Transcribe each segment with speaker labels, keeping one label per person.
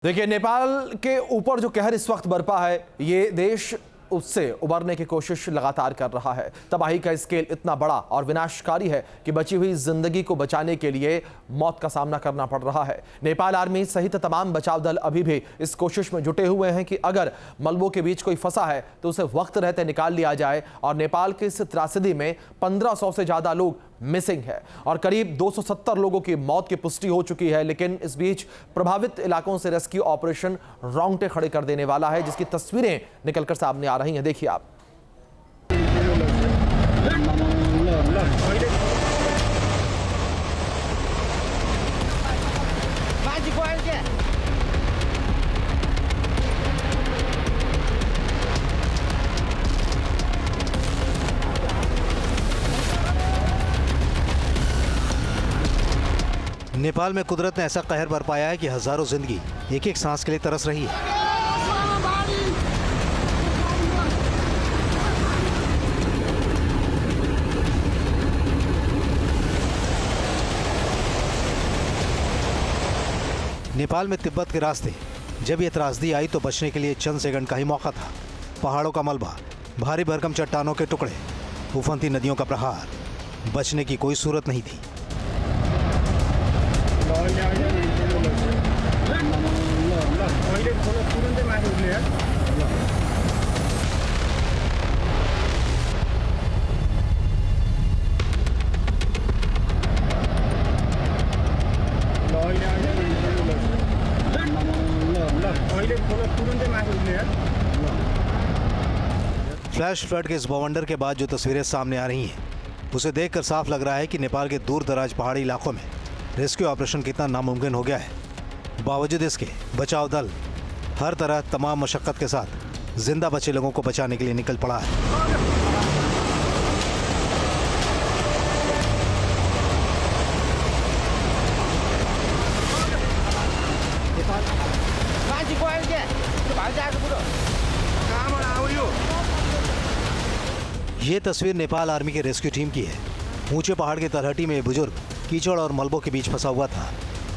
Speaker 1: देखिए, नेपाल के ऊपर जो कहर इस वक्त बरपा है, ये देश उससे उबरने की कोशिश लगातार कर रहा है। तबाही का स्केल इतना बड़ा और विनाशकारी है कि बची हुई जिंदगी को बचाने के लिए मौत का सामना करना पड़ रहा है। नेपाल आर्मी सहित तमाम बचाव दल अभी भी इस कोशिश में जुटे हुए हैं कि अगर मलबों के बीच कोई फंसा है तो उसे वक्त रहते निकाल लिया जाए। और नेपाल के इस त्रासदी में 1500 से ज्यादा लोग मिसिंग है और करीब 270 लोगों की मौत की पुष्टि हो चुकी है। लेकिन इस बीच प्रभावित इलाकों से रेस्क्यू ऑपरेशन रोंगटे खड़े कर देने वाला है, जिसकी तस्वीरें निकलकर सामने आ रही हैं। देखिए आप।
Speaker 2: नेपाल में कुदरत ने ऐसा कहर बरपाया है कि हजारों जिंदगी एक एक सांस के लिए तरस रही है। नेपाल में तिब्बत के रास्ते जब ये त्रासदी आई तो बचने के लिए चंद सेकंड का ही मौका था। पहाड़ों का मलबा, भारी भरकम चट्टानों के टुकड़े, उफनती नदियों का प्रहार, बचने की कोई सूरत नहीं थी। फ्लैश फ्लड के इस बवंडर के बाद जो तस्वीरें सामने आ रही हैं, उसे देखकर साफ लग रहा है कि नेपाल के दूर दराज पहाड़ी इलाकों में रेस्क्यू ऑपरेशन कितना नामुमकिन हो गया है। बावजूद इसके बचाव दल हर तरह तमाम मशक्कत के साथ जिंदा बचे लोगों को बचाने के लिए निकल पड़ा है। ये तस्वीर नेपाल आर्मी के रेस्क्यू टीम की है। ऊंचे पहाड़ के तलहटी में बुजुर्ग कीचड़ और मलबों के बीच फंसा हुआ था।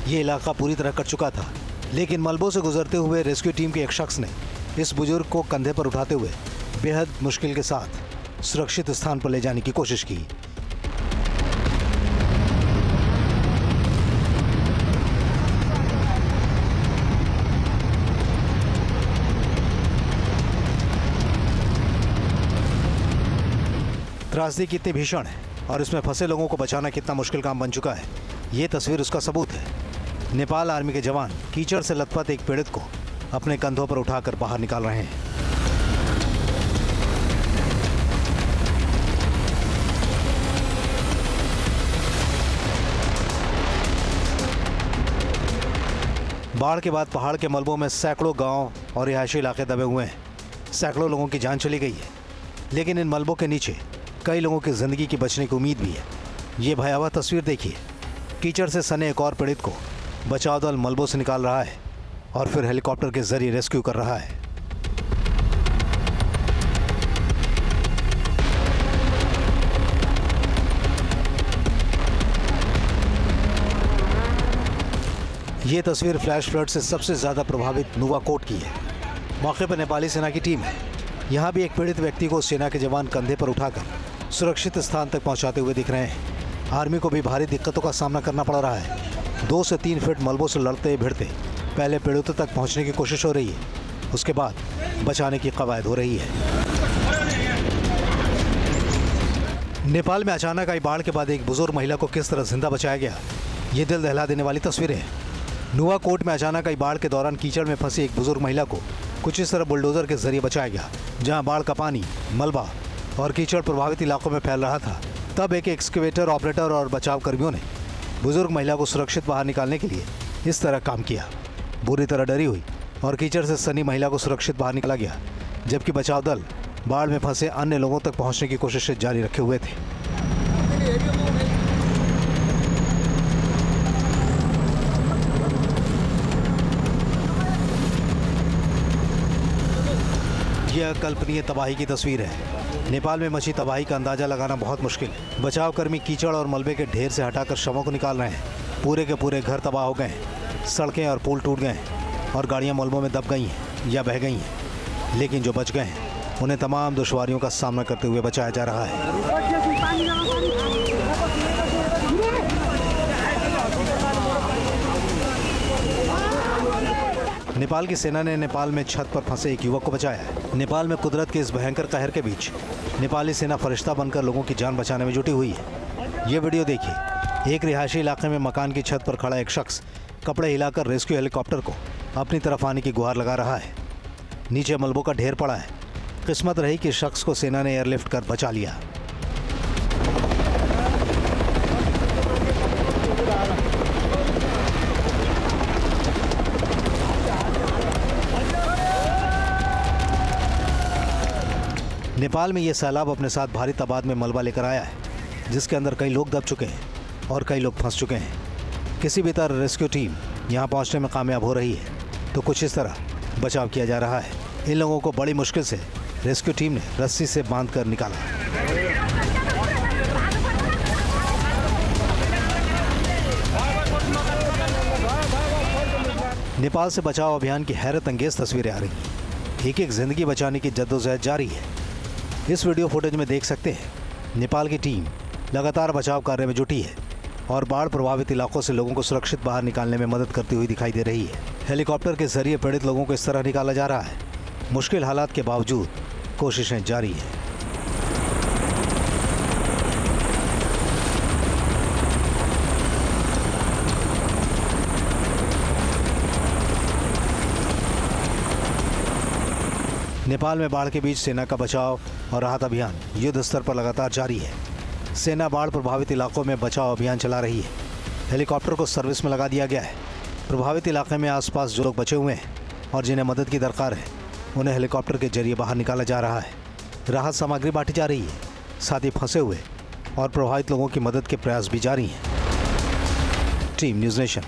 Speaker 2: ये इलाका पूरी तरह कट चुका था, लेकिन मलबों से गुजरते हुए रेस्क्यू टीम के एक शख्स ने इस बुजुर्ग को कंधे पर उठाते हुए बेहद मुश्किल के साथ सुरक्षित स्थान पर ले जाने की कोशिश की। त्रासदी कितनी भीषण है और इसमें फंसे लोगों को बचाना कितना मुश्किल काम बन चुका है, ये तस्वीर उसका सबूत है। नेपाल आर्मी के जवान कीचड़ से लथपथ एक पीड़ित को अपने कंधों पर उठाकर बाहर निकाल रहे हैं। बाढ़ के बाद पहाड़ के मलबों में सैकड़ों गांव और रिहायशी इलाके दबे हुए हैं। सैकड़ों लोगों की जान चली गई है, लेकिन इन मलबों के नीचे कई लोगों की जिंदगी की बचने की उम्मीद भी है। ये भयावह तस्वीर देखिए। कीचड़ से सने एक और पीड़ित को बचाव दल मलबों से निकाल रहा है और फिर हेलीकॉप्टर के जरिए रेस्क्यू कर रहा है। ये तस्वीर फ्लैश फ्लड से सबसे ज्यादा प्रभावित नुवाकोट की है। मौके पर नेपाली सेना की टीम है। यहाँ भी एक पीड़ित व्यक्ति को सेना के जवान कंधे पर उठाकर सुरक्षित स्थान तक पहुँचाते हुए दिख रहे हैं। आर्मी को भी भारी दिक्कतों का सामना करना पड़ रहा है। 2 से 3 फीट मलबों से लड़ते भिड़ते पहले पीड़ितों तक पहुँचने की कोशिश हो रही है, उसके बाद बचाने की कवायद हो रही है। नेपाल में अचानक आई बाढ़ के बाद एक बुजुर्ग महिला को किस तरह जिंदा बचाया गया, ये दिल दहला देने वाली तस्वीरें हैं। नुवाकोट में अचानक आई बाढ़ के दौरान कीचड़ में फंसी एक बुजुर्ग महिला को कुछ इस तरह बुलडोजर के जरिए बचाया गया। जहां बाढ़ का पानी, मलबा और कीचड़ प्रभावित इलाकों में फैल रहा था, तब एक एक्सकेवेटर ऑपरेटर और बचाव कर्मियों ने बुजुर्ग महिला को सुरक्षित बाहर निकालने के लिए इस तरह काम किया। बुरी तरह डरी हुई और कीचड़ से सनी महिला को सुरक्षित बाहर निकाला गया, जबकि बचाव दल बाढ़ में फंसे अन्य लोगों तक पहुंचने की कोशिश जारी रखे हुए थे। यह अकल्पनीय तबाही की तस्वीर है। नेपाल में मची तबाही का अंदाजा लगाना बहुत मुश्किल है। बचाव कर्मी कीचड़ और मलबे के ढेर से हटाकर शवों को निकाल रहे हैं। पूरे के पूरे घर तबाह हो गए हैं, सड़कें और पुल टूट गए हैं। और गाड़ियां मलबों में दब गई हैं या बह गई हैं, लेकिन जो बच गए हैं उन्हें तमाम दुश्वारियों का सामना करते हुए बचाया जा रहा है। नेपाल की सेना ने नेपाल में छत पर फंसे एक युवक को बचाया है। नेपाल में कुदरत के इस भयंकर कहर के बीच नेपाली सेना फरिश्ता बनकर लोगों की जान बचाने में जुटी हुई है। ये वीडियो देखिए। एक रिहायशी इलाके में मकान की छत पर खड़ा एक शख्स कपड़े हिलाकर रेस्क्यू हेलीकॉप्टर को अपनी तरफ आने की गुहार लगा रहा है। नीचे मलबों का ढेर पड़ा है। किस्मत रही कि शख्स को सेना ने एयरलिफ्ट कर बचा लिया। नेपाल में ये सैलाब अपने साथ भारी तादाद में मलबा लेकर आया है, जिसके अंदर कई लोग दब चुके हैं और कई लोग फंस चुके हैं। किसी भी तरह रेस्क्यू टीम यहाँ पहुँचने में कामयाब हो रही है तो कुछ इस तरह बचाव किया जा रहा है। इन लोगों को बड़ी मुश्किल से रेस्क्यू टीम ने रस्सी से बांधकर निकाला। नेपाल से बचाव अभियान की हैरत अंगेज तस्वीरें आ रही हैं। एक एक जिंदगी बचाने की जद्दोजहद जारी है। इस वीडियो फुटेज में देख सकते हैं नेपाल की टीम लगातार बचाव कार्य में जुटी है और बाढ़ प्रभावित इलाकों से लोगों को सुरक्षित बाहर निकालने में मदद करती हुई दिखाई दे रही है। हेलीकॉप्टर के जरिए पीड़ित लोगों को इस तरह निकाला जा रहा है। मुश्किल हालात के बावजूद कोशिशें जारी हैं। नेपाल में बाढ़ के बीच सेना का बचाव और राहत अभियान युद्ध स्तर पर लगातार जारी है। सेना बाढ़ प्रभावित इलाकों में बचाव अभियान चला रही है। हेलीकॉप्टर को सर्विस में लगा दिया गया है। प्रभावित इलाके में आसपास जो लोग बचे हुए हैं और जिन्हें मदद की दरकार है, उन्हें हेलीकॉप्टर के जरिए बाहर निकाला जा रहा है। राहत सामग्री बांटी जा रही है। साथ ही फंसे हुए और प्रभावित लोगों की मदद के प्रयास भी जारी हैं। Team news nation.